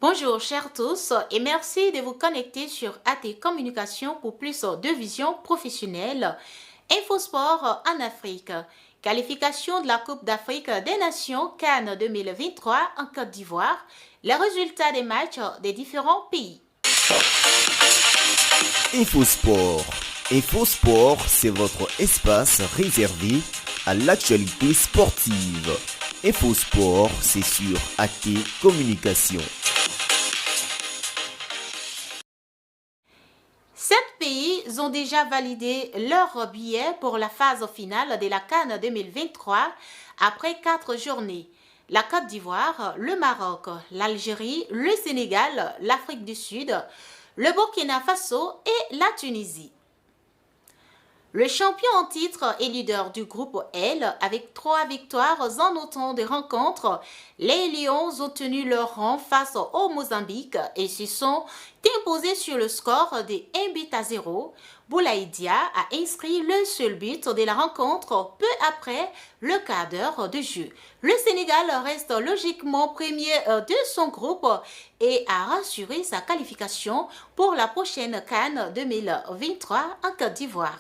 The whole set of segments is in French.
Bonjour chers tous et merci de vous connecter sur AT Communication pour plus de vision professionnelle. Infosport en Afrique. Qualification de la Coupe d'Afrique des Nations Cannes 2023 en Côte d'Ivoire. Les résultats des matchs des différents pays. Infosport. Infosport, c'est votre espace réservé à l'actualité sportive. Infosport, c'est sur AT Communication. 7 pays ont déjà validé leur billet pour la phase finale de la Cannes 2023 après 4 journées. La Côte d'Ivoire, le Maroc, l'Algérie, le Sénégal, l'Afrique du Sud, le Burkina Faso et la Tunisie. Le champion en titre et leader du groupe L, avec 3 victoires en autant de rencontres, les Lions ont tenu leur rang face au Mozambique et se sont imposés sur le score de 1-0. Boulaïdia a inscrit le seul but de la rencontre peu après le quart d'heure de jeu. Le Sénégal reste logiquement premier de son groupe et a rassuré sa qualification pour la prochaine Cannes 2023 en Côte d'Ivoire.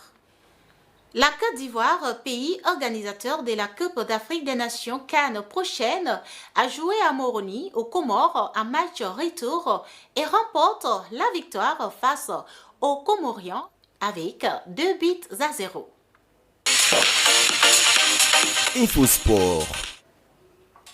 La Côte d'Ivoire, pays organisateur de la Coupe d'Afrique des Nations Cannes prochaine, a joué à Moroni, aux Comores, un match retour et remporte la victoire face aux Comoriens avec 2-0. Infosport.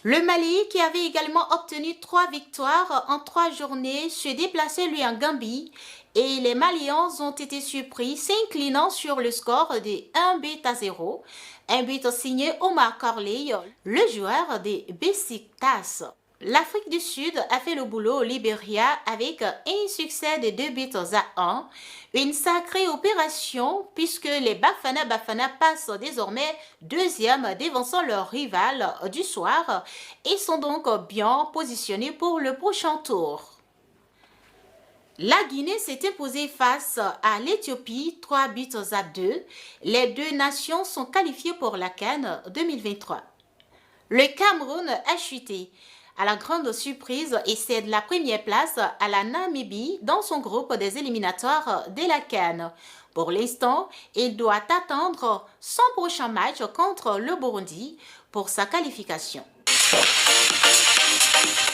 Le Mali, qui avait également obtenu 3 victoires en 3 journées, se déplaçait lui en Gambie et les Maliens ont été surpris s'inclinant sur le score de 1-0. Un but signé Omar Corley, le joueur des Besiktas. L'Afrique du Sud a fait le boulot au Libéria avec un succès de 2-1. Une sacrée opération puisque les Bafana passent désormais deuxième devançant leur rival du soir et sont donc bien positionnés pour le prochain tour. La Guinée s'est imposée face à l'Éthiopie 3-2. Les deux nations sont qualifiées pour la Cannes 2023. Le Cameroun a chuté à la grande surprise et cède la première place à la Namibie dans son groupe des éliminatoires de la Cannes. Pour l'instant, il doit attendre son prochain match contre le Burundi pour sa qualification.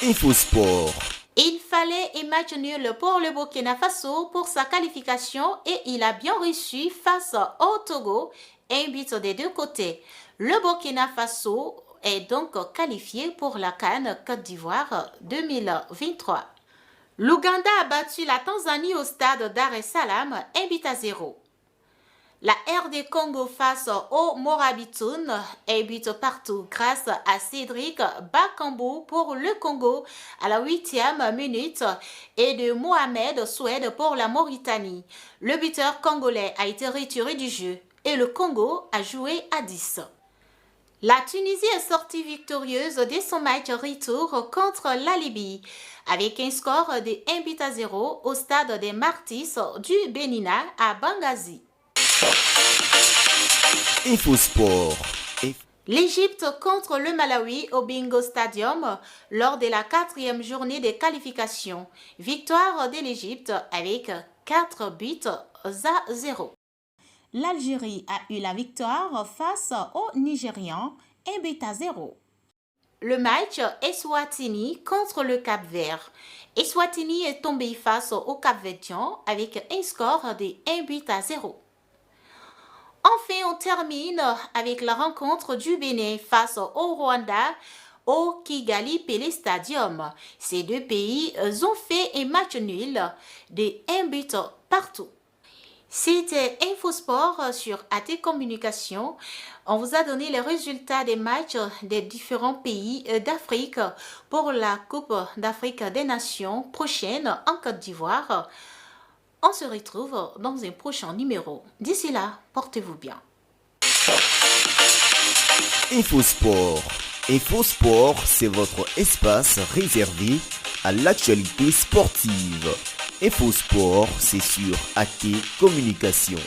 Infosport. Il fallait un match nul pour le Burkina Faso pour sa qualification et il a bien reçu face au Togo, un but des deux côtés. Le Burkina Faso est donc qualifié pour la Cannes Côte d'Ivoire 2023. L'Ouganda a battu la Tanzanie au stade Dar es Salaam 1-0. La RD Congo face au Morabitoun, un but partout grâce à Cédric Bakambu pour le Congo à la 8e minute et de Mohamed Soued pour la Mauritanie. Le buteur congolais a été retiré du jeu et le Congo a joué à 10. La Tunisie est sortie victorieuse de son match retour contre la Libye avec un score de 1-0 au stade des Martyrs du Bénina à Benghazi. Infosport. L'Égypte contre le Malawi au Bingo Stadium lors de la 4e journée de qualification. Victoire de l'Égypte avec 4-0. L'Algérie a eu la victoire face aux Nigérians 1-0. Le match Eswatini contre le Cap-Vert. Eswatini est tombé face au Cap-Verdiens avec un score de 1-0. Enfin, on termine avec la rencontre du Bénin face au Rwanda au Kigali Pele Stadium. Ces deux pays ont fait un match nul de 1 partout. C'était Infosport sur AT Communication. On vous a donné les résultats des matchs des différents pays d'Afrique pour la Coupe d'Afrique des Nations prochaine en Côte d'Ivoire. On se retrouve dans un prochain numéro. D'ici là, portez-vous bien. Infosport. Infosport, c'est votre espace réservé à l'actualité sportive. Infosport, c'est sur AT Communication.